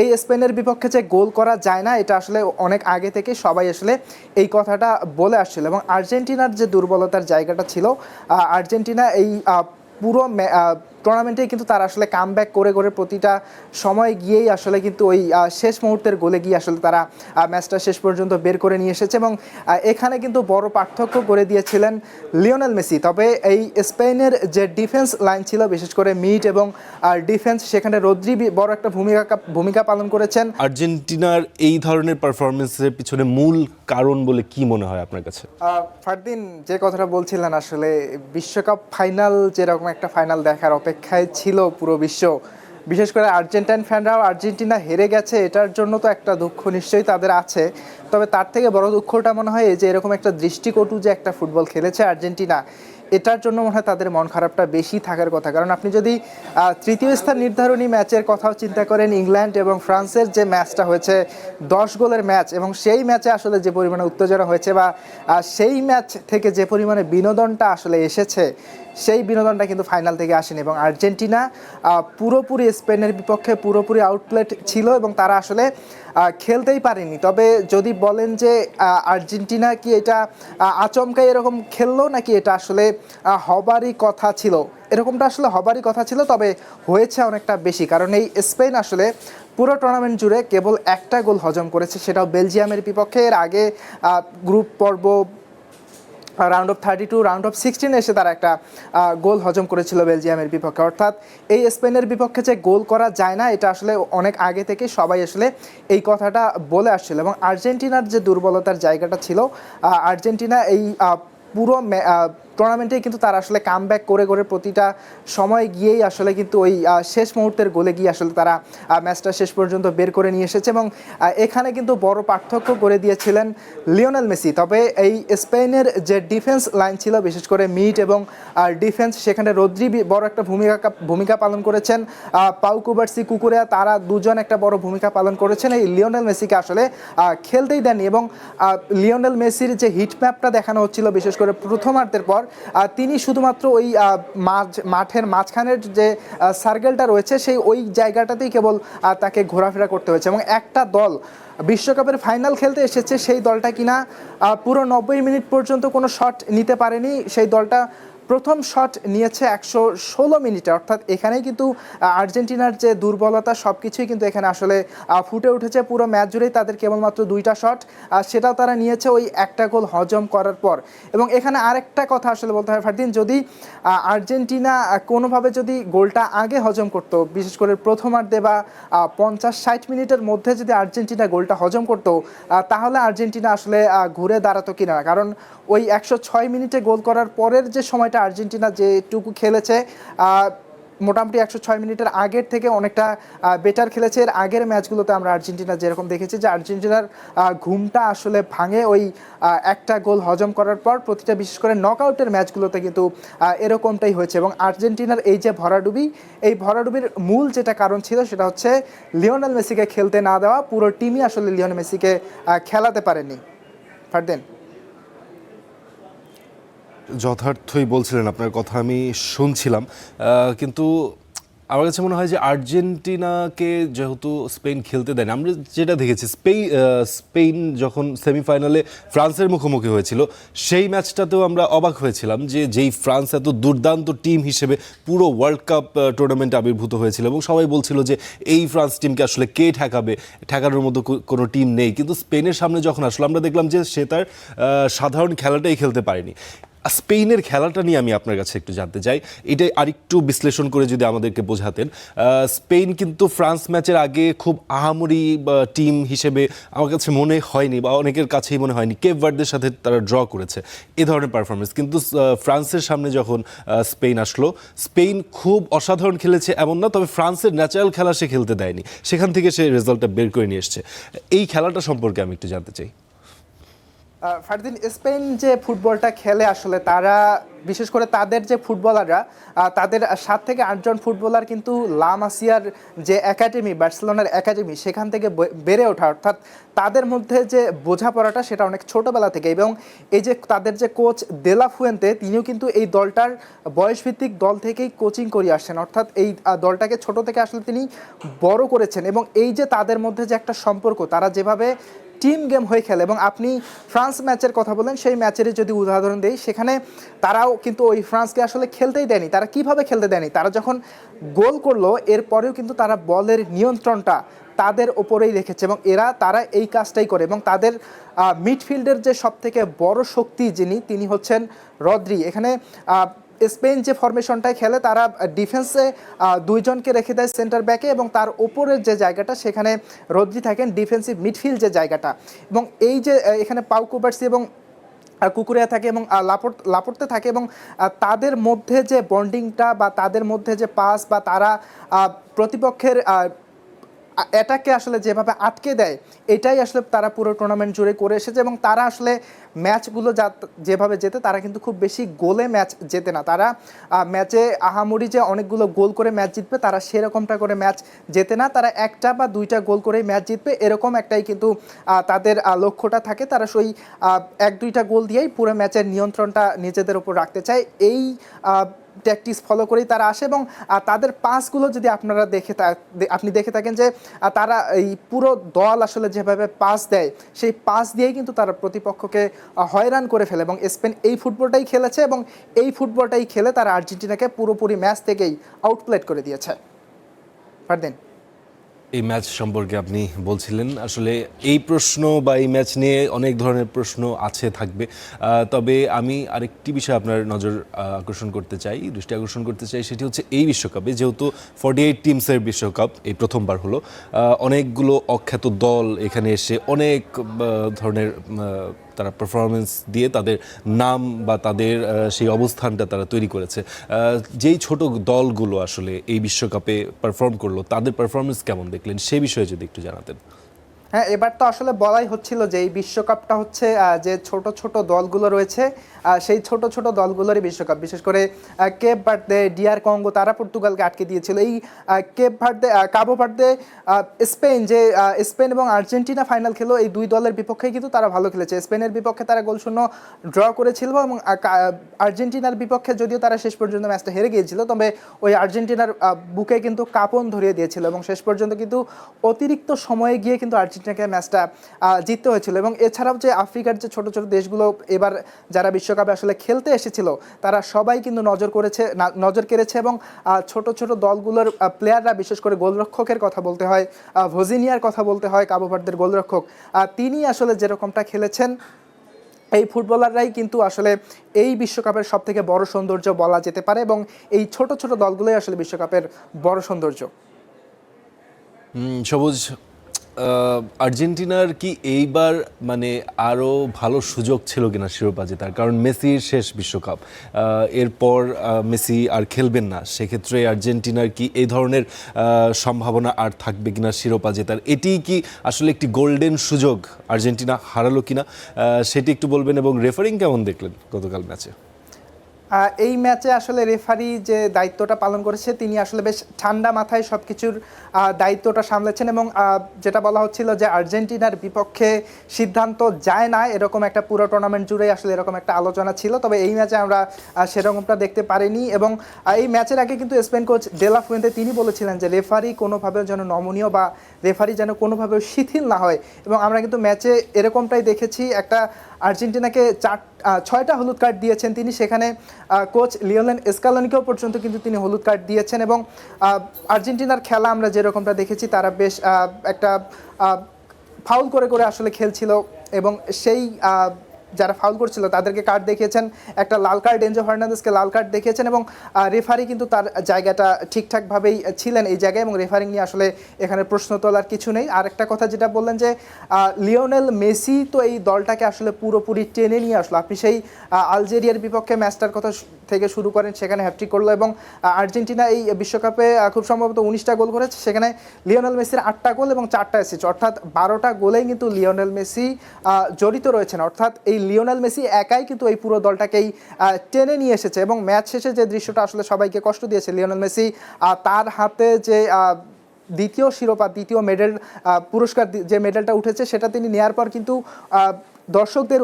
এই স্পেনের বিপক্ষে যে গোল করা যায় না, এটা আসলে অনেক আগে থেকে সবাই আসলে এই কথাটা বলে আসছিল। এবং আর্জেন্টিনার যে দুর্বলতার জায়গাটা ছিল, আর্জেন্টিনা এই পুরো টুর্নামেন্টেই কিন্তু তারা আসলে কামব্যাক করে করে প্রতিটা সময় গিয়েই আসলে কিন্তু ওই শেষ মুহূর্তের গোলে গিয়ে আসলে তারা ম্যাচটা শেষ পর্যন্ত বের করে নিয়ে এসেছে। এবং এখানে কিন্তু বড় পার্থক্য করে দিয়েছিলেন লিওনেল মেসি। তবে এই স্পেনের যে ডিফেন্স লাইন ছিল, বিশেষ করে মিড এবং ডিফেন্স, সেখানে রদ্রি বড় একটা ভূমিকা পালন করেছেন। আর্জেন্টিনার এই ধরনের পারফরমেন্সের পিছনে মূল কারণ বলে কি মনে হয় আপনার কাছে? ফারদিন, যে কথাটা বলছিলেন, আসলে বিশ্বকাপ ফাইনাল যেরকম একটা ফাইনাল দেখার অপেক্ষায় ছিল পুরো বিশ্ব, বিশেষ করে আর্জেন্টাইন ফ্যানরাও আর্জেন্টিনা হেরে গেছে এটার জন্য তো একটা দুঃখ নিশ্চয়ই তাদের আছে। তবে তার থেকে বড় দুঃখটা মনে হয় যে এরকম একটা দৃষ্টিকটু যে একটা ফুটবল খেলেছে আর্জেন্টিনা, এটার জন্য মনে হয় তাদের মন খারাপটা বেশি থাকার কথা। কারণ আপনি যদি তৃতীয় স্থান নির্ধারণী ম্যাচের কথাও চিন্তা করেন, ইংল্যান্ড এবং ফ্রান্সের যে ম্যাচটা হয়েছে 10 গোলের ম্যাচ, এবং সেই ম্যাচে আসলে যে পরিমাণে উত্তেজনা হয়েছে বা সেই ম্যাচ থেকে যে পরিমাণে বিনোদনটা আসলে এসেছে, সেই বিনোদনটা কিন্তু ফাইনাল থেকে আসেনি। এবং আর্জেন্টিনা পুরোপুরি স্পেনের বিপক্ষে পুরোপুরি আউটপ্লেট ছিল এবং তারা আসলে খেলতেই পারেনি। তবে যদি বলেন যে আর্জেন্টিনা কি এটা আচমকাই এরকম খেললো, নাকি এটা আসলে হবারই কথা ছিল, এরকমটা আসলে হবারই কথা ছিল, তবে হয়েছে অনেকটা বেশি। কারণ এই স্পেন আসলে পুরো টুর্নামেন্ট জুড়ে কেবল একটা গোল হজম করেছে, সেটাও বেলজিয়ামের বিপক্ষে। এর আগে গ্রুপ পর্ব, রাউন্ড অফ 32, রাউন্ড অফ 16 এসে তারা একটা গোল হজম করেছিল বেলজিয়ামের বিপক্ষে। অর্থাৎ এই স্পেনের বিপক্ষে যে গোল করা যায় না, এটা আসলে অনেক আগে থেকে সবাই আসলে এই কথাটা বলে আসছিল। এবং আর্জেন্টিনার যে দুর্বলতার জায়গাটা ছিল, আর্জেন্টিনা এই পুরো টুর্নামেন্টেই কিন্তু তারা আসলে কামব্যাক করে করে প্রতিটা সময় গিয়েই আসলে কিন্তু ওই শেষ মুহূর্তের গোলে গিয়ে আসলে তারা ম্যাচটা শেষ পর্যন্ত বের করে নিয়ে এসেছে। এবং এখানে কিন্তু বড় পার্থক্য করে দিয়েছিলেন লিওনেল মেসি। তবে এই স্পেনের যে ডিফেন্স লাইন ছিল, বিশেষ করে মিড এবং ডিফেন্স, সেখানে রদ্রি বড় একটা ভূমিকা পালন করেছেন। পাউ কুবার্সি, কুকুরেয়া, তারা দুজন একটা বড় ভূমিকা পালন করেছেন। এই লিওনেল মেসিকে আসলে খেলতেই দেননি। এবং লিওনেল মেসির যে হিট ম্যাপটা দেখানো হচ্ছিল, বিশেষ করে প্রথমার্ধের পর, তিনি শুধুমাত্র ওই মাঠের মাঝখানের যে সার্কেলটা রয়েছে, সেই ওই জায়গাটাতেই কেবল তাকে ঘোরাফেরা করতে হয়েছে। এবং একটা দল বিশ্বকাপের ফাইনাল খেলতে এসেছে, সেই দলটা কিনা পুরো 90 মিনিট পর্যন্ত কোনো শট নিতে পারেনি। সেই দলটা প্রথম শট নিয়েছে 116 মিনিটে। অর্থাৎ এখানেই কিন্তু আর্জেন্টিনার যে দুর্বলতা, সব কিছুই কিন্তু এখানে আসলে ফুটে উঠেছে। পুরো ম্যাচ জুড়েই তাদের কেবলমাত্র 2টা শট, সেটাও তারা নিয়েছে ওই একটা গোল হজম করার পর। এবং এখানে আরেকটা কথা আসলে বলতে হয় ফারদিন, যদি আর্জেন্টিনা কোনোভাবে যদি গোলটা আগে হজম করতো, বিশেষ করে প্রথমার্ধে বা 50-60 মিনিটের মধ্যে যদি আর্জেন্টিনা গোলটা হজম করতো, তাহলে আর্জেন্টিনা আসলে ঘুরে দাঁড়াতো কিনা। কারণ ওই 106 মিনিটে গোল করার পরের যে সময়টা আর্জেন্টিনা যেটুকু খেলেছে, মোটামুটি 106 মিনিটের আগের থেকে অনেকটা বেটার খেলেছে। এর আগের ম্যাচগুলোতে আমরা আর্জেন্টিনা যেরকম দেখেছি যে আর্জেন্টিনার ঘুমটা আসলে ভাঙে ওই একটা গোল হজম করার পর। প্রতিটা, বিশেষ করে নকআউটের ম্যাচগুলোতে কিন্তু এরকমটাই হয়েছে। এবং আর্জেন্টিনার এই যে ভরাডুবি, এই ভরাডুবির মূল যেটা কারণ ছিল, সেটা হচ্ছে লিওনেল মেসিকে খেলতে না দেওয়া। পুরো টিমই আসলে লিওনেল মেসিকে খেলাতে পারেনি। ফারদিন, যথার্থই বলছিলেন, আপনার কথা আমি শুনছিলাম। কিন্তু আমার কাছে মনে হয় যে আর্জেন্টিনাকে যেহেতু স্পেন খেলতে দেয় না, আমরা যেটা দেখেছি স্পেন যখন সেমিফাইনালে ফ্রান্সের মুখোমুখি হয়েছিল, সেই ম্যাচটাতেও আমরা অবাক হয়েছিলাম যে যেই ফ্রান্স এত দুর্দান্ত টিম হিসেবে পুরো ওয়ার্ল্ড কাপ টুর্নামেন্টে আবির্ভূত হয়েছিল, এবং সবাই বলছিল যে এই ফ্রান্স টিমকে আসলে কে ঠেকানোর মতো কোনো টিম নেই। কিন্তু স্পেনের সামনে যখন আসলো, আমরা দেখলাম যে সে তার সাধারণ খেলাটাই খেলতে পারেনি। স্পেনের খেলাটা নিয়ে আমি আপনার কাছে একটু জানতে চাই, এটা আরেকটু বিশ্লেষণ করে যদি আমাদেরকে বোঝাতেন। স্পেন কিন্তু ফ্রান্স ম্যাচের আগে খুব আহামরি টিম হিসেবে আমার কাছে মনে হয়নি, বা অনেকের কাছেই মনে হয়নি। কেপ ভার্দের সাথে তারা ড্র করেছে, এ ধরনের পারফরমেন্স। কিন্তু ফ্রান্সের সামনে যখন স্পেন আসলো, স্পেন খুব অসাধারণ খেলেছে এমন না, তবে ফ্রান্সের ন্যাচারাল খেলা সে খেলতে দেয়নি, সেখান থেকে সে রেজাল্টটা বের করে নিয়ে এসছে। এই খেলাটা সম্পর্কে আমি একটু জানতে চাই। ফারদিন, স্পেন যে ফুটবলটা খেলে আসলে তারা বিশেষ করে তাদের যে ফুটবলাররা তাদের 7 থেকে 8 জন ফুটবলার কিন্তু লা মাসিয়ার যে একাডেমি, বার্সেলোনার একাডেমি, সেখান থেকে বেড়ে ওঠা, অর্থাৎ তাদের মধ্যে যে বোঝাপড়াটা সেটা অনেক ছোটবেলা থেকে। এবং এই যে তাদের যে কোচ দেলা ফুয়েন্তে, তিনিও কিন্তু এই দলটার বয়সভিত্তিক দল থেকেই কোচিং করিয়ে আসছেন, অর্থাৎ এই দলটাকে ছোট থেকে আসলে তিনি বড় করেছেন। এবং এই যে তাদের মধ্যে যে একটা সম্পর্ক, তারা যেভাবে টিম গেম হয়ে খেলে, এবং আপনি ফ্রান্স ম্যাচের কথা বলেন, সেই ম্যাচেরই যদি উদাহরণ দেই, সেখানে তারাও কিন্তু ওই ফ্রান্সকে আসলে খেলতেই দেয়নি। তারা কিভাবে খেলতে দেয়নি, তারা যখন গোল করলো এরপরেও কিন্তু তারা বলের নিয়ন্ত্রণটা তাদের ওপরেই রেখেছে, এবং তারা এই কাজটাই করে। এবং তাদের মিডফিল্ডের যে সবথেকে বড় শক্তি তিনি হচ্ছেন রদ্রি। এখানে স্পেন যে ফরমেশনটায় খেলে, তারা ডিফেন্সে 2 জনকে রেখে দেয় সেন্টার ব্যাকে, এবং তার ওপরের যে জায়গাটা সেখানে রদ্রি থাকেন ডিফেন্সিভ মিডফিল্ড যে জায়গাটা। এবং এই যে এখানে পাউ কুবার্সি এবং কুকুরিয়া থাকে এবং লাপোর্তে থাকে, এবং তাদের মধ্যে যে বন্ডিংটা বা তাদের মধ্যে যে পাস বা তারা প্রতিপক্ষের অ্যাটাককে আসলে যেভাবে আটকে দেয়, এটাই আসলে তারা পুরো টুর্নামেন্ট জুড়ে করে এসেছে। এবং তারা আসলে ম্যাচগুলো যেভাবে জেতে, তারা কিন্তু খুব বেশি গোলে ম্যাচ জেতে না। তারা ম্যাচে আহামরি যে অনেকগুলো গোল করে ম্যাচ জিতবে, তারা সেরকমটা করে ম্যাচ জেতে না। তারা 1টা বা 2টা গোল করেই ম্যাচ জিতবে, এরকম একটাই কিন্তু তাদের লক্ষ্যটা থাকে। তারা সেই 1-2টা গোল দিয়েই পুরো ম্যাচের নিয়ন্ত্রণটা নিজেদের উপর রাখতে চায়। এই ট্যাকটিক্স ফলো করেই তারা আসে। এবং তাদের পাসগুলো যদি আপনি দেখে থাকেন যে তারা এই পুরো দল আসলে যেভাবে পাস দেয়, সেই পাস দিয়েই কিন্তু তারা প্রতিপক্ষকে হয়রান করে ফেলে। এবং স্পেন এই ফুটবলটাই খেলেছে, এবং এই ফুটবলটাই খেলে তারা আর্জেন্টিনাকে পুরোপুরি ম্যাচ থেকেই আউটপ্লেড করে দিয়েছে। ফারদিন, এই ম্যাচ সম্পর্কে আপনি বলছিলেন, আসলে এই প্রশ্ন বা এই ম্যাচ নিয়ে অনেক ধরনের প্রশ্ন থাকবে। তবে আমি আরেকটি বিষয় আপনার নজর দৃষ্টি আকর্ষণ করতে চাই, সেটি হচ্ছে এই বিশ্বকাপে যেহেতু 48 টিমসের বিশ্বকাপ এই প্রথমবার হলো, অনেকগুলো অখ্যাত দল এখানে এসে অনেক ধরনের তারা পারফরমেন্স দিয়ে তাদের নাম বা তাদের সেই অবস্থানটা তারা তৈরি করেছে। যেই ছোট দলগুলো আসলে এই বিশ্বকাপে পারফর্ম করলো, তাদের পারফরমেন্স কেমন দেখলেন, সেই বিষয়ে যদি একটু জানাতেন। হ্যাঁ, এবার তো আসলে বলাই হচ্ছিল যে এই বিশ্বকাপটা হচ্ছে যে ছোট ছোট দলগুলো রয়েছে, সেই ছোট ছোট দলগুলোরই বিশ্বকাপ। বিশেষ করে কেপ ভার্দে, ডিআর কঙ্গো, তারা পর্তুগালকে আটকে দিয়েছিল। এই কাবো ভার্দে, স্পেন এবং আর্জেন্টিনা ফাইনাল খেলো, এই 2 দলের বিপক্ষেই কিন্তু তারা ভালো খেলেছে। স্পেনের বিপক্ষে তারা 0-0 ড্র করেছিল, এবং আর্জেন্টিনার বিপক্ষে যদিও তারা শেষ পর্যন্ত ম্যাচটা হেরে গিয়েছিল, তবে ওই আর্জেন্টিনার বুকে কিন্তু কাঁপন ধরিয়ে দিয়েছিল, এবং শেষ পর্যন্ত কিন্তু অতিরিক্ত সময়ে গিয়ে কিন্তু আর্জেন্টিনাকে ম্যাচটা জিততে হয়েছিল। এবং এছাড়াও যে আফ্রিকার যে ছোট ছোট দেশগুলো এবার যারা বিশ্বকাপে আসলে খেলতে এসেছিল, তারা সবাই কিন্তু নজর কেড়েছে। এবং ছোট ছোট দলগুলোর প্লেয়াররা, বিশেষ করে গোলরক্ষকের কথা বলতে হয়, ভোজিনিয়ার কথা বলতে হয়, কাবো ভার্দের গোলরক্ষক, তিনি আসলে যেরকমটা খেলেছেন, এই ফুটবলাররাই কিন্তু আসলে এই বিশ্বকাপের সবথেকে বড় সৌন্দর্য বলা যেতে পারে। এবং এই ছোট ছোট দলগুলোই আসলে বিশ্বকাপের বড় সৌন্দর্য। সবুজ, আর্জেন্টিনার কি এইবার মানে আরও ভালো সুযোগ ছিল কিনা শিরোপা জেতার? কারণ মেসির শেষ বিশ্বকাপ, এরপর মেসি আর খেলবেন না, সেক্ষেত্রে আর্জেন্টিনার কি এই ধরনের সম্ভাবনা আর থাকবে কিনা শিরোপা জেতার? এটি কি আসলে একটি গোল্ডেন সুযোগ আর্জেন্টিনা হারালো কিনা, সেটি একটু বলবেন। এবং রেফারিং কেমন দেখলেন গতকাল ম্যাচে? এই ম্যাচে আসলে রেফারি যে দায়িত্বটা পালন করেছে, তিনি আসলে বেশ ঠান্ডা মাথায় সব কিছুর দায়িত্বটা সামলেছেন। এবং যেটা বলা হচ্ছিল যে আর্জেন্টিনার বিপক্ষে সিদ্ধান্ত যায় না, এরকম একটা পুরো টুর্নামেন্ট জুড়ে আসলে এরকম একটা আলোচনা ছিল, তবে এই ম্যাচে আমরা সেরকমটা দেখতে পারিনি। এবং এই ম্যাচের আগে কিন্তু স্পেন কোচ দেলা ফুয়েন্তে তিনি বলেছিলেন যে রেফারি কোনোভাবেও যেন নমনীয় বা রেফারি যেন কোনোভাবেও শিথিল না হয়। এবং আমরা কিন্তু ম্যাচে এরকমটাই দেখেছি, একটা আর্জেন্টিনাকে 6টা হলুদ কার্ড দিয়েছেন তিনি, সেখানে কোচ লিওনেল স্কালোনিকেও পর্যন্ত কিন্তু তিনি হলুদ কার্ড দিয়েছেন। এবং আর্জেন্টিনার খেলা আমরা যেরকমটা দেখেছি, তারা বেশ একটা ফাউল করে করে আসলে খেলছিল, এবং সেই যারা ফাউল করছিল তাদেরকে কার্ড দেখিয়েছেন, একটা লাল কার্ড, এনজো ফার্নান্দেজকে লাল কার্ড দেখিয়েছেন। এবং রেফারি কিন্তু তার জায়গাটা ঠিকঠাকভাবেই ছিলেন এই জায়গায়, এবং রেফারিং নিয়ে আসলে এখানে প্রশ্ন তোলার কিছু নেই। আর একটা কথা যেটা বললেন যে লিওনেল মেসি তো এই দলটাকে আসলে পুরোপুরি টেনে নিয়ে আসলো। আপনি সেই আলজেরিয়ার বিপক্ষে ম্যাচটার কথা থেকে শুরু করেন, সেখানে হ্যাটট্রিক করলো, এবং আর্জেন্টিনা এই বিশ্বকাপে খুব সম্ভবত 19টা গোল করেছে, সেখানে লিওনেল মেসির 8টা গোল এবং 4টা অ্যাসিস্ট, অর্থাৎ 12টা গোলেই কিন্তু লিওনেল মেসি জড়িত রয়েছেন। অর্থাৎ এই লিওনেল মেসি একাই কিন্তু এই পুরো দলটাকেই টেনে নিয়ে এসেছে। এবং ম্যাচ শেষে যে দৃশ্যটা আসলে সবাইকে কষ্ট দিয়েছে, লিওনেল মেসি তার হাতে যে দ্বিতীয় শিরোপা, দ্বিতীয় মেডেল পুরস্কার, যে মেডেলটা উঠেছে সেটা তিনি নেয়ার পর কিন্তু দর্শকদের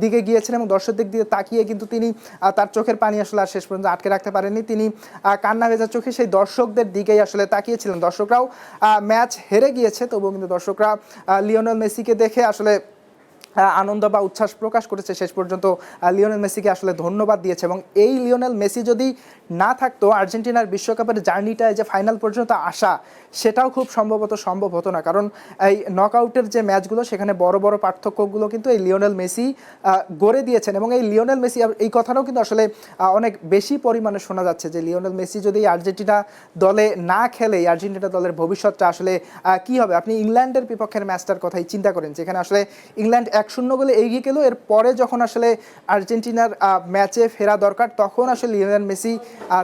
দিকে গিয়েছেন এবং দর্শকদের দিকে তাকিয়ে কিন্তু তিনি তার চোখের পানি আসলে আর শেষ পর্যন্ত আটকে রাখতে পারেননি। তিনি কান্না ভেজা চোখে সেই দর্শকদের দিকেই আসলে তাকিয়েছিলেন। দর্শকরাও ম্যাচ হেরে গিয়েছে, তবুও কিন্তু দর্শকরা লিওনেল মেসিকে দেখে আসলে আনন্দ বা উচ্ছ্বাস প্রকাশ করেছে। শেষ পর্যন্ত লিওনেল মেসিকে আসলে ধন্যবাদ দিয়েছে। এবং এই লিওনেল মেসি যদি না থাকতো, আর্জেন্টিনার বিশ্বকাপের জার্নিটা, যে ফাইনাল পর্যন্ত আসা, সেটাও খুব সম্ভব হতো না। কারণ এই নকআউটের যে ম্যাচগুলো, সেখানে বড় বড় পার্থক্যগুলো কিন্তু এই লিওনেল মেসি গড়ে দিয়েছেন। এবং এই লিওনেল মেসি, এই কথাটাও কিন্তু আসলে অনেক বেশি পরিমাণে শোনা যাচ্ছে যে লিওনেল মেসি যদি আর্জেন্টিনা দলে না খেলে, আর্জেন্টিনা দলের ভবিষ্যৎটা আসলে কী হবে। আপনি ইংল্যান্ডের বিপক্ষের ম্যাচটার কথাই চিন্তা করেন, যেখানে আসলে ইংল্যান্ড 1-0 গোলে এগিয়ে গেল। এরপরে যখন আসলে আর্জেন্টিনার ম্যাচে ফেরা দরকার, তখন আসলে লিওনেল মেসি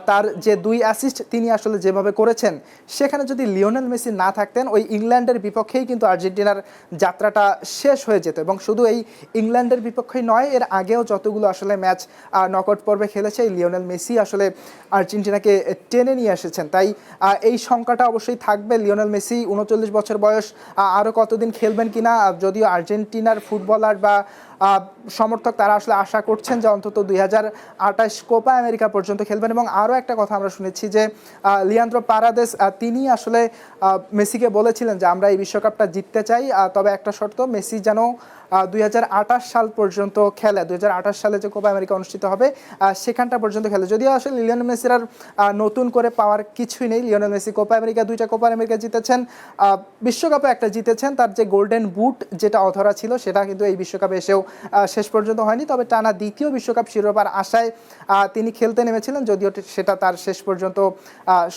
তার যে 2 অ্যাসিস্ট তিনি আসলে যেভাবে করেছেন, সেখানে যদি লিওনেল মেসি না থাকতেন, ওই ইংল্যান্ডের বিপক্ষেই কিন্তু আর্জেন্টিনার যাত্রাটা শেষ হয়ে যেত। এবং শুধু এই ইংল্যান্ডের বিপক্ষেই নয়, এর আগেও যতগুলো আসলে ম্যাচ নকআউট পর্বে খেলেছে, এই লিওনেল মেসি আসলে আর্জেন্টিনাকে টেনে নিয়ে এসেছেন। তাই এই সংখ্যাটা অবশ্যই থাকবে। লিওনেল মেসি 39 বছর বয়স, আরও কতদিন খেলবেন কিনা, যদিও আর্জেন্টিনার ফুটবলার বা সমর্থক তারা আসলে আশা করছেন যে অন্তত 2028 কোপা আমেরিকা পর্যন্ত খেলবেন। এবং আরও একটা কথা আমরা শুনেছি যে লিয়ান্দ্রো পারাদেস তিনি আসলে মেসিকে বলেছিলেন যে আমরা এই বিশ্বকাপটা জিততে চাই, তবে একটা শর্ত, মেসি যেন 2028 সাল পর্যন্ত খেলে, 2028 সালে যে কোপা আমেরিকা অনুষ্ঠিত হবে সেখানটা পর্যন্ত খেলে। যদিও আসলে লিওনেল মেসির আর নতুন করে পাওয়ার কিছুই নেই। লিওনেল মেসি কোপা আমেরিকা, 2টা কোপা আমেরিকা জিতেছেন, বিশ্বকাপে একটা জিতেছেন। তার যে গোল্ডেন বুট যেটা অধরা ছিল, সেটা কিন্তু এই বিশ্বকাপে এসেও শেষ পর্যন্ত হয়নি। তবে টানা দ্বিতীয় বিশ্বকাপ শিরোপার আশায় তিনি খেলতে নেমেছিলেন, যদিও সেটা তার শেষ পর্যন্ত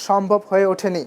সম্ভব হয়ে ওঠেনি।